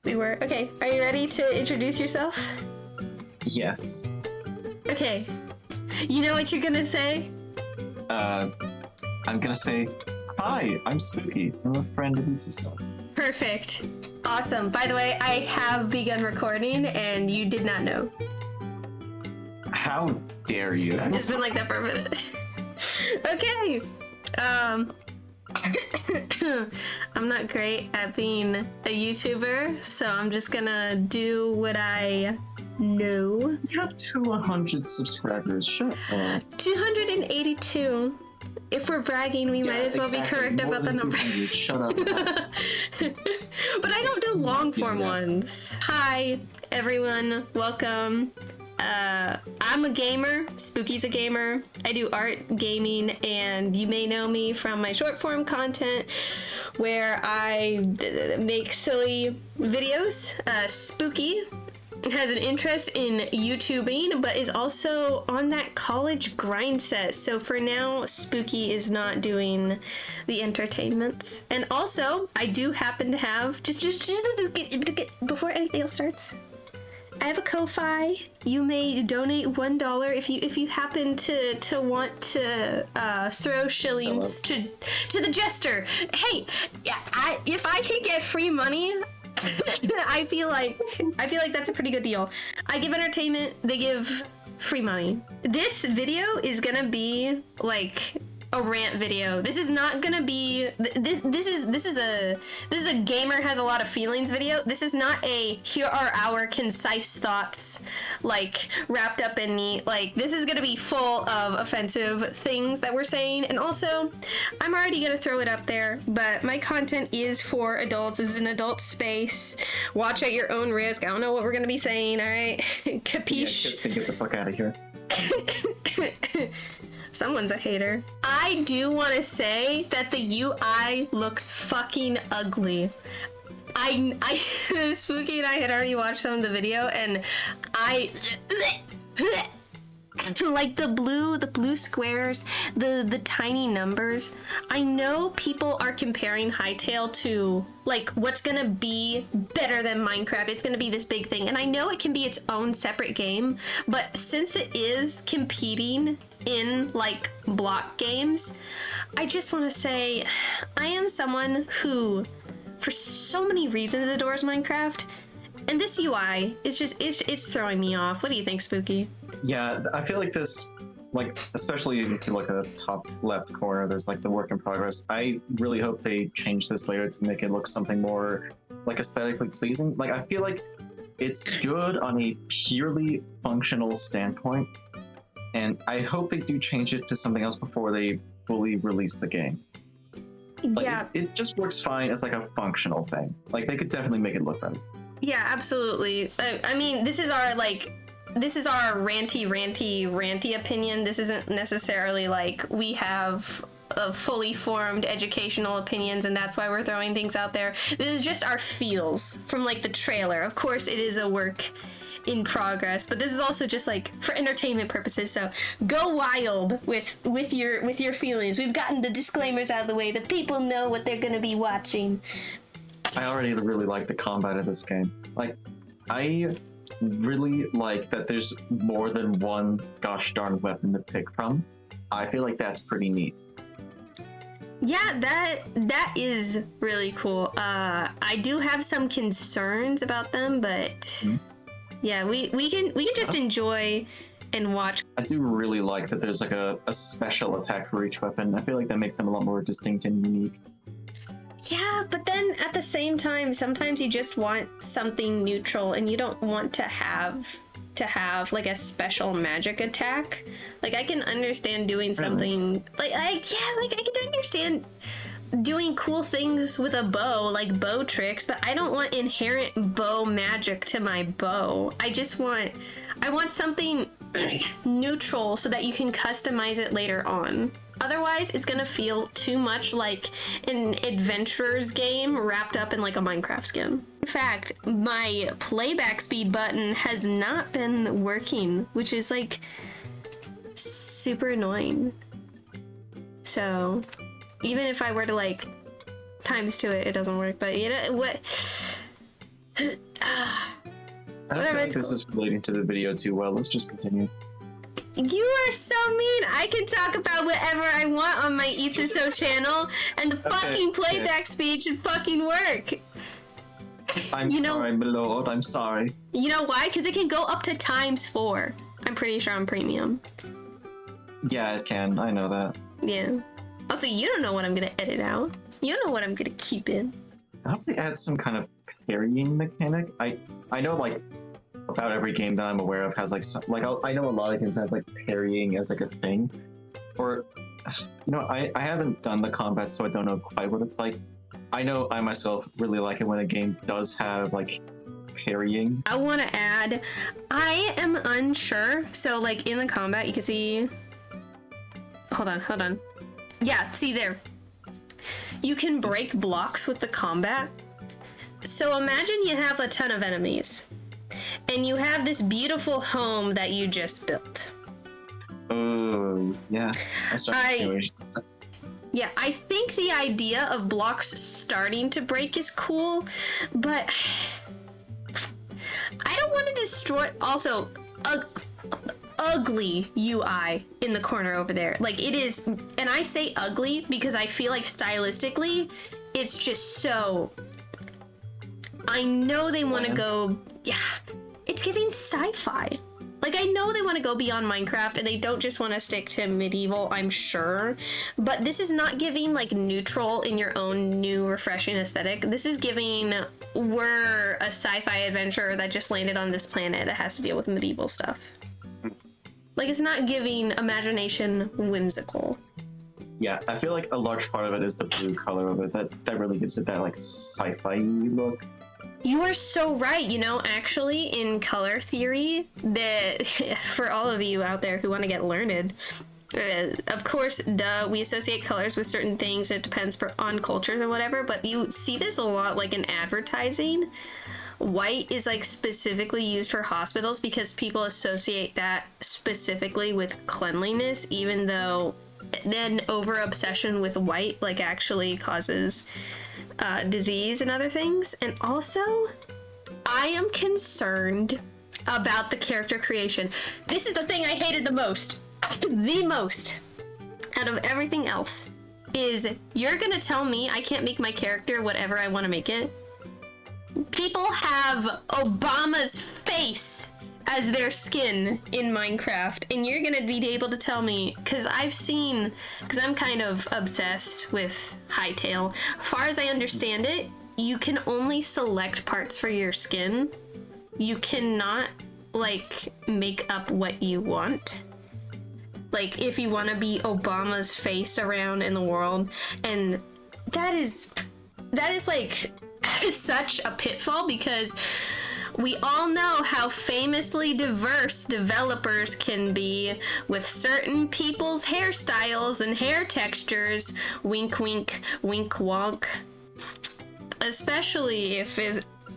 We were. Okay, are you ready to introduce yourself? Yes. Okay. You know what you're gonna say? I'm gonna say, hi, I'm Spooky. I'm a friend of Itsaso. Perfect. Awesome. By the way, I have begun recording and you did not know. How dare you? It's been like that for a minute. Okay. I'm not great at being a YouTuber, so I'm just gonna do what I know. You have 200 subscribers, shut up. 282. If we're bragging, we might as well be correct about the number. Shut up. But I don't do long form ones. Hi, everyone. Welcome. I'm a gamer. Spooky's a gamer. I do art, gaming, and you may know me from my short form content where I make silly videos. Spooky has an interest in YouTubing, but is also on that college grind set. So for now, Spooky is not doing the entertainment. And also, I do happen to have, just before anything else starts, I have a Ko-Fi. You may donate $1 if you happen to want to throw shillings to the jester. Hey, if I can get free money, I feel like that's a pretty good deal. I give entertainment, they give free money. This video is gonna be like a rant video. This is not gonna be this is a gamer has a lot of feelings video. This is not a here are our concise thoughts like wrapped up in neat. Like this is gonna be full of offensive things that we're saying, and also I'm already gonna throw it up there, but my content is for adults. This is an adult space. Watch at your own risk. I don't know what we're gonna be saying, alright? Capiche? Yeah, get the fuck out of here. Someone's a hater. I do want to say that the UI looks fucking ugly. Spooky and I had already watched some of the video, and like the blue squares, the tiny numbers. I know people are comparing Hytale to like what's gonna be better than Minecraft. It's gonna be this big thing, and I know it can be its own separate game, but since it is competing in like block games, I just want to say I am someone who for so many reasons adores Minecraft, and this UI is just it's throwing me off. What do you think, Spooky? Yeah, I feel like this, like, especially if you look at the top left corner, there's like the work in progress. I really hope they change this layer to make it look something more like aesthetically pleasing. Like, I feel like it's good on a purely functional standpoint, and I hope they do change it to something else before they fully release the game. Like, Yeah, it just works fine as like a functional thing. Like, they could definitely make it look better. yeah, absolutely. I mean, this is our ranty opinion. This isn't necessarily like we have fully formed educational opinions and that's why we're throwing things out there. This is just our feels from like the trailer. Of course, it is a work in progress, but this is also just like for entertainment purposes. So go wild with your feelings. We've gotten the disclaimers out of the way. The people know what they're gonna be watching. I already really like the combat of this game. Like, I really like that there's more than one gosh darn weapon to pick from. I feel like that's pretty neat. Yeah, that is really cool. I do have some concerns about them, but yeah, we can just enjoy and watch. I do really like that there's like a special attack for each weapon. I feel like that makes them a lot more distinct and unique. Yeah, but then at the same time, sometimes you just want something neutral and you don't want to have like a special magic attack. Like I can understand doing something like I can understand doing cool things with a bow, like bow tricks, but I don't want inherent bow magic to my bow. I want something neutral so that you can customize it later on. Otherwise, it's gonna feel too much like an adventurer's game wrapped up in like a Minecraft skin. In fact, my playback speed button has not been working, which is like super annoying. So even if I were to like times to it, it doesn't work. But you know what? I don't Whatever, think it's this is relating to the video too well. Let's just continue. You are so mean. I can talk about whatever I want on my Itsaso channel, and the fucking playback speed should fucking work. I'm sorry, my lord. I'm sorry. You know why? Because it can go up to ×4. I'm pretty sure on premium. Yeah, it can. I know that. Yeah. Also, you don't know what I'm gonna edit out. You don't know what I'm gonna keep in. I hope they add some kind of parrying mechanic. I know like about every game that I'm aware of has like some, like I know a lot of games have like parrying as like a thing. Or you know, I haven't done the combat, so I don't know quite what it's like. I know I myself really like it when a game does have like parrying. I want to add, I am unsure. So like in the combat, you can see. Hold on. Yeah, see there. You can break blocks with the combat. So imagine you have a ton of enemies, and you have this beautiful home that you just built. Oh, yeah. Yeah, I think the idea of blocks starting to break is cool, but I don't want to destroy. Also, ugly UI in the corner over there. Like it is, and I say ugly because I feel like stylistically, it's just so. I know they want to go. Yeah, it's giving sci-fi. Like, I know they want to go beyond Minecraft, and they don't just want to stick to medieval, I'm sure. But this is not giving, like, neutral in your own new, refreshing aesthetic. This is giving, we're a sci-fi adventurer that just landed on this planet that has to deal with medieval stuff. Like, it's not giving imagination whimsical. Yeah, I feel like a large part of it is the blue color of it. That really gives it that, like, sci-fi look. You are so right. You know, actually, in color theory, that for all of you out there who want to get learned, of course, we associate colors with certain things. It depends on cultures and whatever, but you see this a lot, like in advertising. White is like specifically used for hospitals because people associate that specifically with cleanliness, even though then over obsession with white like actually causes disease and other things. And also, I am concerned about the character creation. This is the thing I hated the most. The most out of everything else is you're gonna tell me I can't make my character whatever I want to make it. People have Obama's face as their skin in Minecraft, and you're gonna be able to tell me, because I'm kind of obsessed with Hightail. As far as I understand it, you can only select parts for your skin. You cannot, like, make up what you want. Like, if you want to be Obama's face around in the world, and that is like such a pitfall, because we all know how famously diverse developers can be with certain people's hairstyles and hair textures. Wink, wink, wink, wonk. Especially if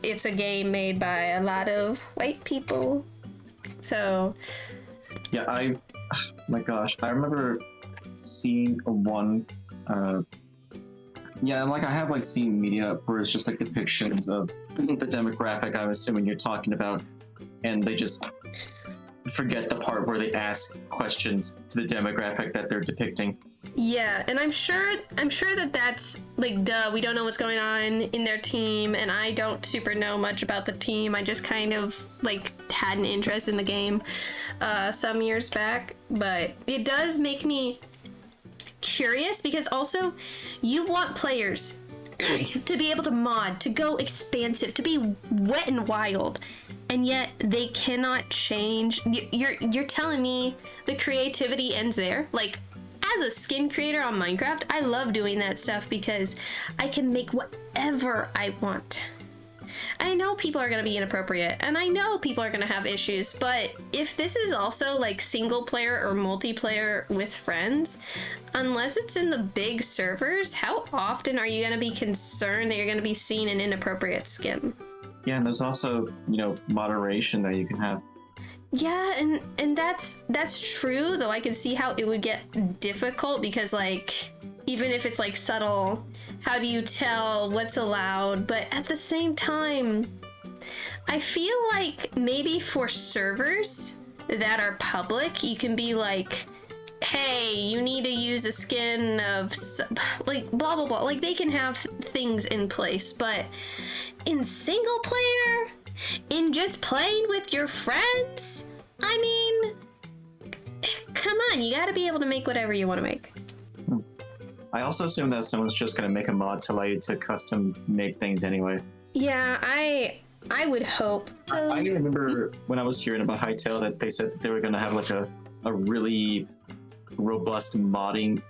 it's a game made by a lot of white people. So. Yeah, my gosh, I remember seeing one. Yeah, like I have like seen media where it's just like depictions of the demographic I'm assuming you're talking about, and they just forget the part where they ask questions to the demographic that they're depicting. Yeah, and I'm sure that that's like, we don't know what's going on in their team, and I don't super know much about the team. I just kind of like had an interest in the game some years back, but it does make me curious, because also you want players to be able to mod, to go expansive, to be wet and wild, and yet they cannot change. You're telling me the creativity ends there? Like, as a skin creator on Minecraft, I love doing that stuff because I can make whatever I want. I know people are going to be inappropriate, and I know people are going to have issues, but if this is also like single player or multiplayer with friends, unless it's in the big servers, how often are you going to be concerned that you're going to be seen in inappropriate skin? Yeah, and there's also, you know, moderation that you can have. Yeah, and that's true, though I can see how it would get difficult, because like, even if it's like subtle, how do you tell what's allowed? But at the same time, I feel like maybe for servers that are public, you can be like, hey, you need to use a skin of, like, blah, blah, blah. Like, they can have things in place, but in single player, in just playing with your friends, I mean, come on, you gotta be able to make whatever you want to make. I also assume that someone's just going to make a mod to allow you to custom make things anyway. Yeah, I would hope. So, I remember when I was hearing about Hytale that they said that they were going to have like a really robust modding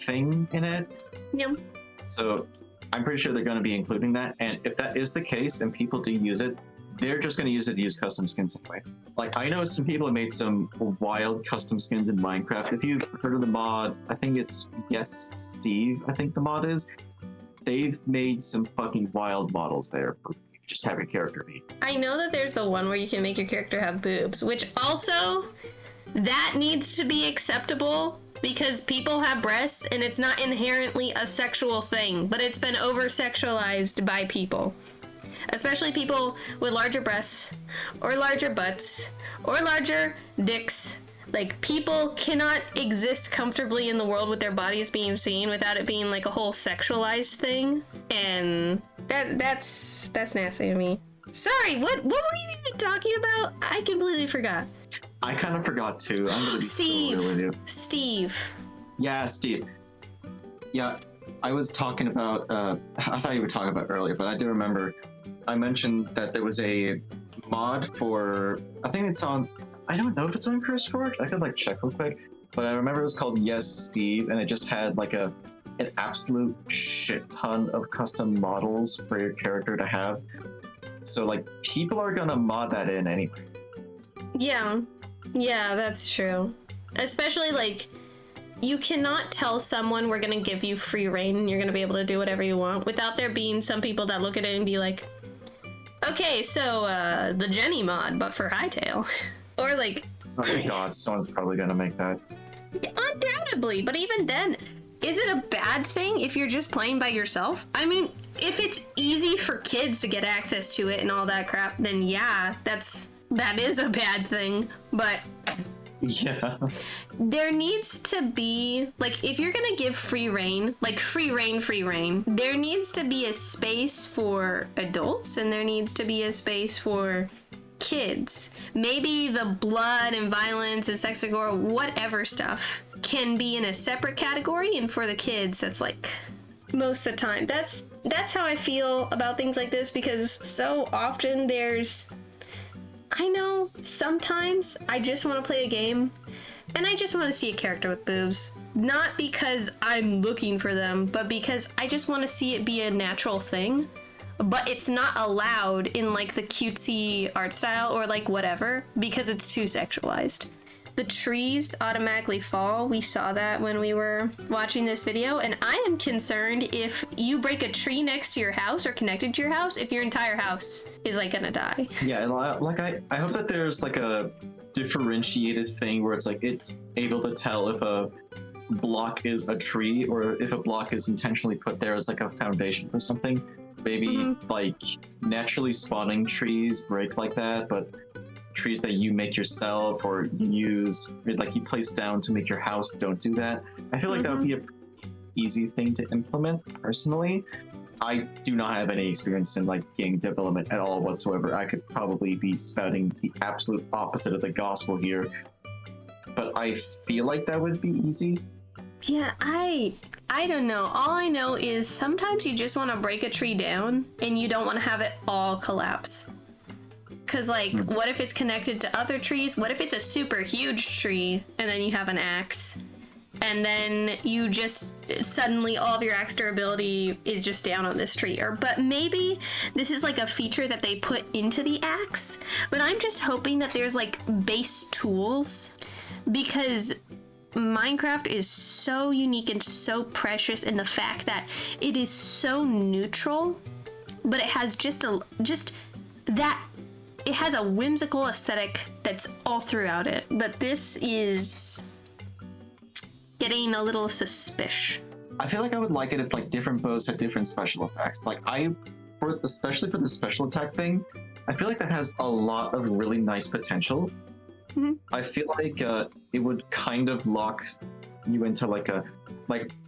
thing in it. yeah. So I'm pretty sure they're going to be including that. And if that is the case and people do use it, they're just going to use it to use custom skins anyway. Like, I know some people have made some wild custom skins in Minecraft. If you've heard of the mod, I think it's Yes Steve, I think the mod is. They've made some fucking wild models there for just have your character be. I know that there's the one where you can make your character have boobs, which also, that needs to be acceptable because people have breasts and it's not inherently a sexual thing, but it's been over-sexualized by people. Especially people with larger breasts, or larger butts, or larger dicks. Like, people cannot exist comfortably in the world with their bodies being seen without it being like a whole sexualized thing. And that's nasty to me. Sorry, what were you even talking about? I completely forgot. I kind of forgot too. I'm gonna be so real with you. Steve. Yeah, Steve. Yeah, I was talking about. I thought you were talking about earlier, but I do remember. I mentioned that there was a mod for. I think it's on. I don't know if it's on CurseForge. I could like check real quick, but I remember it was called Yes Steve, and it just had like an absolute shit ton of custom models for your character to have. So like people are gonna mod that in anyway. Yeah, that's true. Especially like, you cannot tell someone we're gonna give you free reign and you're gonna be able to do whatever you want without there being some people that look at it and be like, okay, so the Jenny mod, but for Hytale. Or like, Oh my god, someone's probably gonna make that. undoubtedly, but even then, is it a bad thing if you're just playing by yourself? I mean, if it's easy for kids to get access to it and all that crap, then yeah, that is a bad thing, but Yeah. there needs to be, like, if you're gonna give free reign, like free reign, there needs to be a space for adults and there needs to be a space for kids. Maybe the blood and violence and sex and gore, whatever stuff, can be in a separate category, and for the kids, that's like most of the time. That's how I feel about things like this, because so often I know sometimes I just want to play a game and I just want to see a character with boobs. Not because I'm looking for them, but because I just want to see it be a natural thing. But it's not allowed in like the cutesy art style or like whatever, because it's too sexualized. The trees automatically fall. We saw that when we were watching this video, and I am concerned if you break a tree next to your house or connected to your house, if your entire house is like gonna die. Yeah, like I hope that there's like a differentiated thing where it's like it's able to tell if a block is a tree or if a block is intentionally put there as like a foundation for something. Maybe like naturally spawning trees break like that, but trees that you make yourself or use, like you place down to make your house, don't do that. I feel like that would be a pretty easy thing to implement personally. I do not have any experience in like game development at all whatsoever. I could probably be spouting the absolute opposite of the gospel here, but I feel like that would be easy. Yeah, I don't know. All I know is sometimes you just want to break a tree down and you don't want to have it all collapse. Because, like, what if it's connected to other trees? What if it's a super huge tree and then you have an axe? And then you just suddenly all of your axe durability is just down on this tree. But maybe this is like a feature that they put into the axe. But I'm just hoping that there's like base tools, because Minecraft is so unique and so precious in the fact that it is so neutral, but it has it has a whimsical aesthetic that's all throughout it. But this is getting a little suspicious. I feel like I would like it if like different bows had different special effects. Like especially for the special attack thing, I feel like that has a lot of really nice potential. I feel like it would kind of lock you into like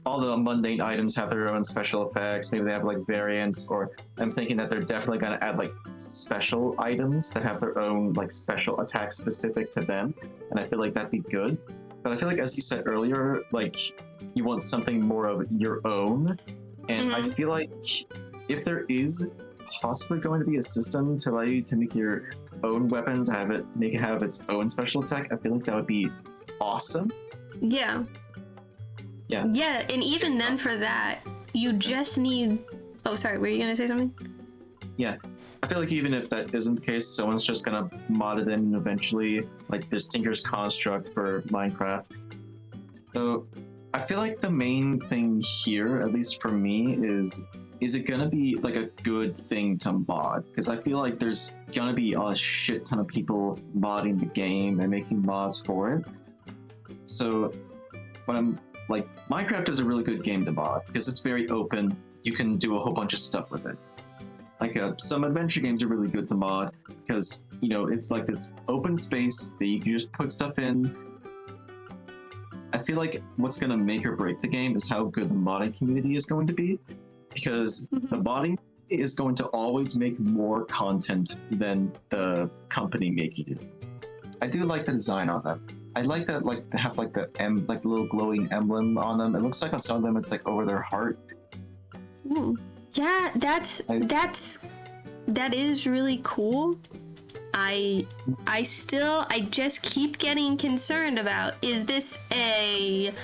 all the mundane items have their own special effects. Maybe they have like variants, or I'm thinking that they're definitely going to add like special items that have their own like special attacks specific to them, and I feel like that'd be good. But I feel like, as you said earlier, like you want something more of your own, and I feel like if there is possibly going to be a system to allow you to make your own weapon, to have it have its own special attack, I feel like that would be awesome. Yeah. Yeah, and even then for that, you just need... Oh, sorry, were you going to say something? Yeah. I feel like even if that isn't the case, someone's just going to mod it in eventually. Like, there's Tinker's Construct for Minecraft. So, I feel like the main thing here, at least for me, is it going to be, like, a good thing to mod? Because I feel like there's going to be a shit ton of people modding the game and making mods for it. So, when I'm... Like, Minecraft is a really good game to mod because it's very open. You can do a whole bunch of stuff with it. Like, some adventure games are really good to mod because, you know, it's like this open space that you can just put stuff in. I feel like what's going to make or break the game is how good the modding community is going to be, because the modding is going to always make more content than the company making it. I do like the design on them. I like that, like, to have like the little glowing emblem on them. It looks like on some of them it's like over their heart. Yeah, that is really cool. I just keep getting concerned about, is this a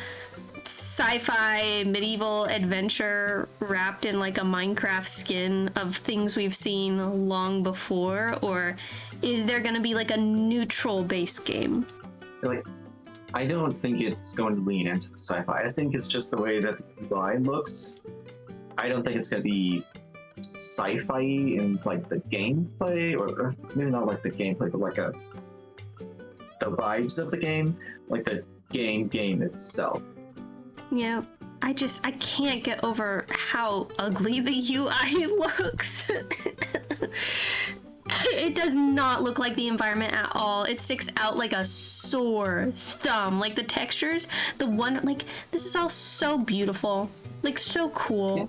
sci-fi medieval adventure wrapped in like a Minecraft skin of things we've seen long before, or is there going to be like a neutral base game? Like, I don't think it's going to lean into the sci-fi. I think it's just the way that the UI looks. I don't think it's going to be sci-fi in like the gameplay, or maybe not like the gameplay, but like the vibes of the game, like the game itself. Yeah, I can't get over how ugly the UI looks. It does not look like the environment at all. It sticks out like a sore thumb. Like the textures, like, this is all so beautiful. Like, so cool. Yeah.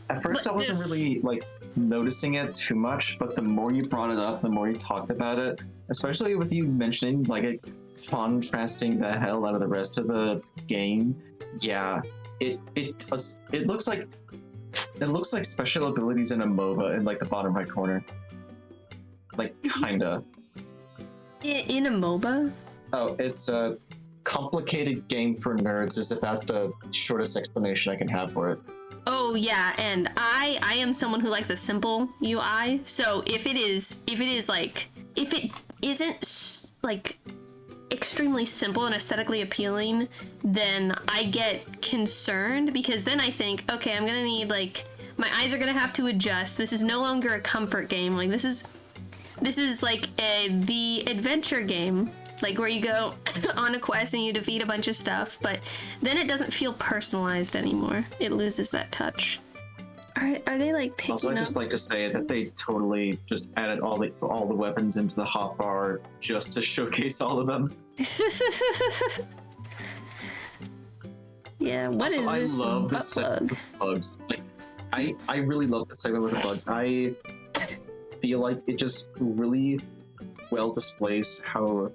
At first, I wasn't really, like, noticing it too much, but the more you brought it up, the more you talked about it, especially with you mentioning, like, it contrasting the hell out of the rest of the game. Yeah, it looks like special abilities in a MOBA in, like, the bottom right corner. Like, kinda. In a MOBA? Oh, it's a complicated game for nerds is about the shortest explanation I can have for it. Oh yeah, and I am someone who likes a simple UI. So if it isn't like extremely simple and aesthetically appealing, then I get concerned, because then I think, okay, I'm gonna need, like, my eyes are gonna have to adjust. This is no longer a comfort game. Like, this is like the adventure game, like where you go on a quest and you defeat a bunch of stuff, but then it doesn't feel personalized anymore. It loses that touch. Are they like picking Also, I just like to say that they totally just added all the weapons into the hotbar just to showcase all of them. Yeah, what also, is this? I love this segment with bugs. Like, I really love this segment with the bugs. I feel like it just really well displays how,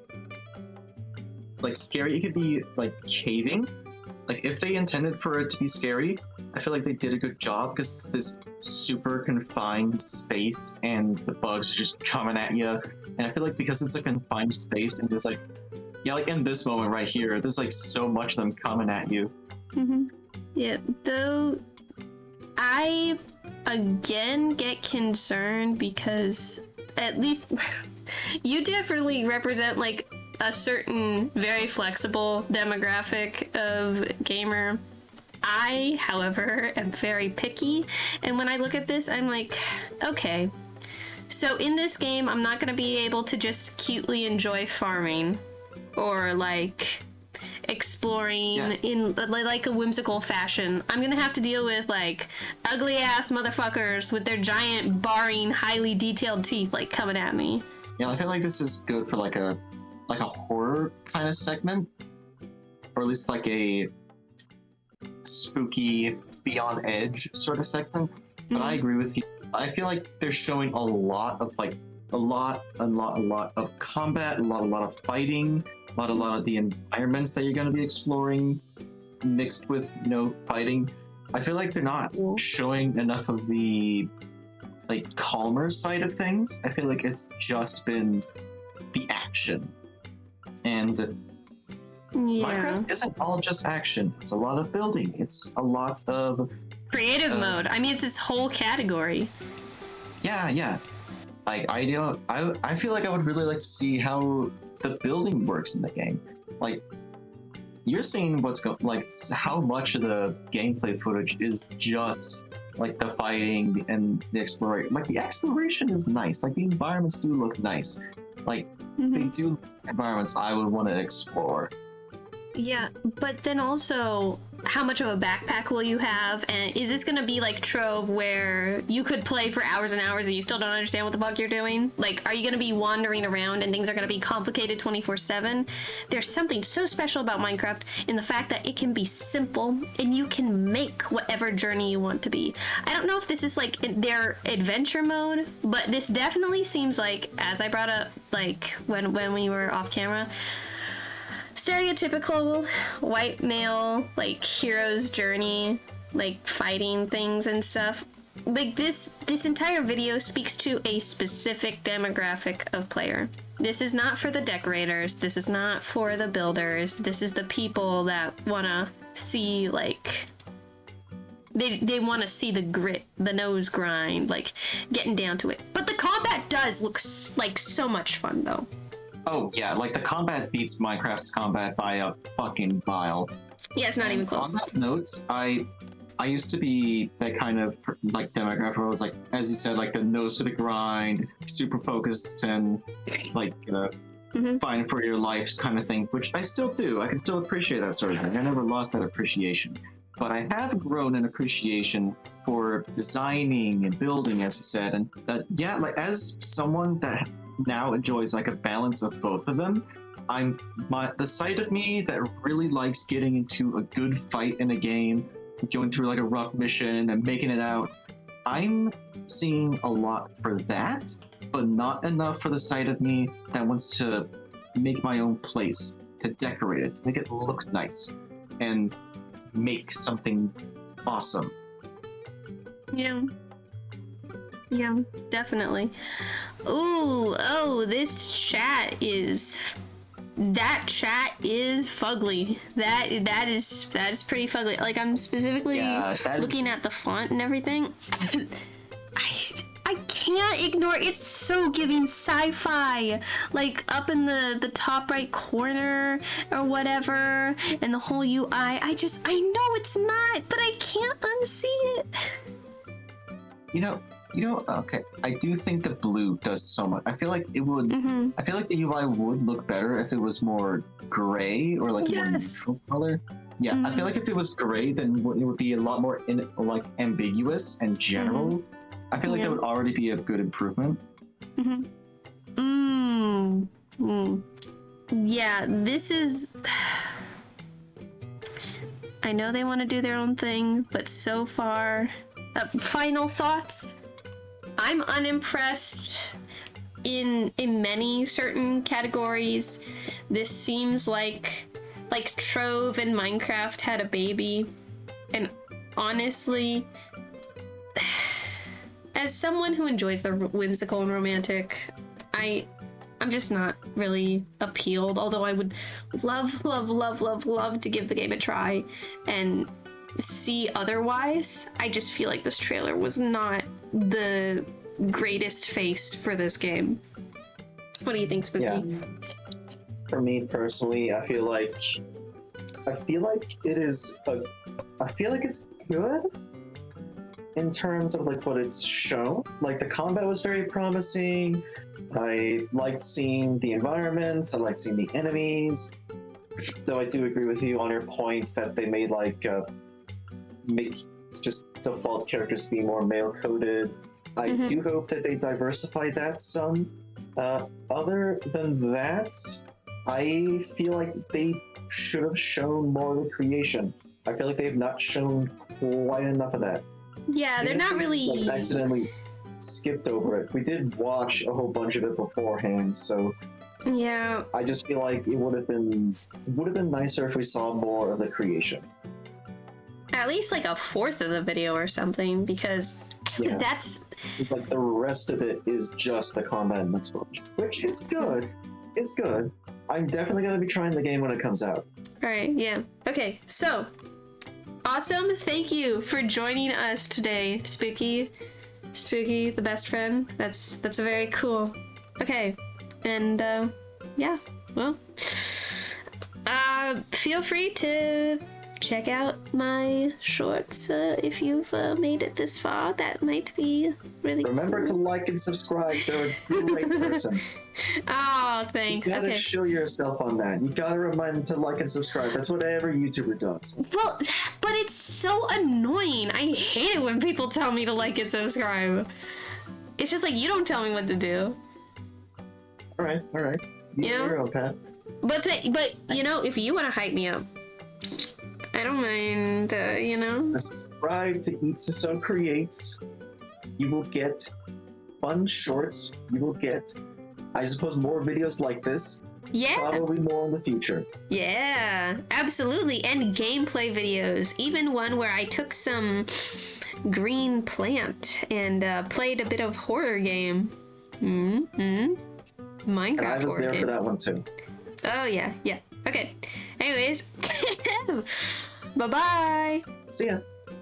like, scary it could be, like, caving. Like, if they intended for it to be scary, I feel like they did a good job, because it's this super confined space and the bugs are just coming at you. And I feel like because it's a confined space and there's like, yeah, like in this moment right here, there's like so much of them coming at you. Yeah, though I again get concerned because at least you definitely represent like a certain very flexible demographic of gamer. I, however, am very picky, and when I look at this, I'm like, okay, so in this game, I'm not going to be able to just cutely enjoy farming, or like exploring Yeah. in like a whimsical fashion. I'm gonna have to deal with like ugly ass motherfuckers with their giant barring highly detailed teeth like coming at me. Yeah, I feel like this is good for like a horror kind of segment, or at least like a spooky Beyond Edge sort of segment. But I agree with you. I feel like they're showing a lot of like a lot of combat, a lot of fighting, a lot of the environments that you're going to be exploring, mixed with fighting. I feel like they're not showing enough of the like calmer side of things. I feel like it's just been the action, and Minecraft isn't all just action. It's a lot of building. It's a lot of creative mode. I mean, it's this whole category. Yeah. Like I feel like I would really like to see how the building works in the game. Like you're seeing how much of the gameplay footage is just like the fighting and the exploration. Like the exploration is nice. Like the environments do look nice. Like they do look like environments I would want to explore. Yeah, but then also, how much of a backpack will you have? And is this gonna be like Trove, where you could play for hours and hours and you still don't understand what the fuck you're doing? Like, are you gonna be wandering around and things are gonna be complicated 24/7? There's something so special about Minecraft in the fact that it can be simple and you can make whatever journey you want to be. I don't know if this is like in their adventure mode, but this definitely seems like, as I brought up, like when we were off camera, stereotypical white male like hero's journey, like fighting things and stuff. Like this entire video speaks to a specific demographic of player. This is not for the decorators, this is not for the builders, this is the people that want to see like they want to see the grit, the nose grind, like getting down to it. But the combat does look like so much fun though. Oh yeah, like the combat beats Minecraft's combat by a fucking mile. Yeah, it's not even close. On that note, I used to be that kind of like demographic where I was like, as you said, like the nose to the grind, super focused and like fighting for your life kind of thing, which I still do. I can still appreciate that sort of thing. I never lost that appreciation. But I have grown an appreciation for designing and building, as you said, and that like as someone that now enjoys like a balance of both of them, the side of me that really likes getting into a good fight in a game, going through like a rough mission and then making it out, I'm seeing a lot for that, but not enough for the side of me that wants to make my own place, to decorate it, to make it look nice, and make something awesome. Yeah, definitely. Ooh, oh, this chat is... That chat is fugly. That is pretty fugly. Like, I'm specifically looking at the font and everything. I can't ignore, it's so giving sci-fi. Like, up in the top right corner or whatever, and the whole UI. I know it's not, but I can't unsee it. Okay, I do think the blue does so much. I feel like it would. I feel like the UI would look better if it was more gray or like more neutral color. Yeah, I feel like if it was gray, then it would be a lot more like ambiguous and general. I feel like that would already be a good improvement. Yeah, this is. I know they want to do their own thing, but so far, final thoughts. I'm unimpressed in many certain categories. This seems like Trove and Minecraft had a baby, and honestly, as someone who enjoys the whimsical and romantic, I'm just not really appealed, although I would love to give the game a try and see otherwise. I just feel like this trailer was not the greatest face for this game. What do you think, Spooky? Yeah. For me personally, I feel like it is I feel like it's good in terms of like what it's shown. Like the combat was very promising. I liked seeing the environments. I liked seeing the enemies. Though I do agree with you on your point that they made like make just default characters be more male coded. I do hope that they diversify that some. Other than that, I feel like they should have shown more of the creation. I feel like they have not shown quite enough of that. Yeah, they're not really like, accidentally skipped over it. We did watch a whole bunch of it beforehand, so yeah. I just feel like it would have been nicer if we saw more of the creation. At least like a fourth of the video or something, because that's... It's like the rest of it is just the combat and explosion, which is good. It's good. I'm definitely going to be trying the game when it comes out. Alright, yeah. Okay, so... Awesome, thank you for joining us today, Spooky. Spooky, the best friend. That's very cool. Okay, and yeah, well, feel free to check out my shorts if you've made it this far. That might be really Remember cool. to like and subscribe. They're a great person. Oh, thanks. You gotta Okay. show yourself on that. You gotta remind them to like and subscribe. That's what every YouTuber does. Well, but it's so annoying. I hate it when people tell me to like and subscribe. It's just like, you don't tell me what to do. Alright. You know? Your own path. But you know, if you want to hype me up, I don't mind, you know? Subscribe to Itsaso Creates. You will get fun shorts. You will get, I suppose, more videos like this. Yeah. Probably more in the future. Yeah, absolutely. And gameplay videos. Even one where I took some green plant and played a bit of horror game. Minecraft And I was horror there game. for that one too. Oh, yeah. Okay. Anyways, bye-bye. See ya.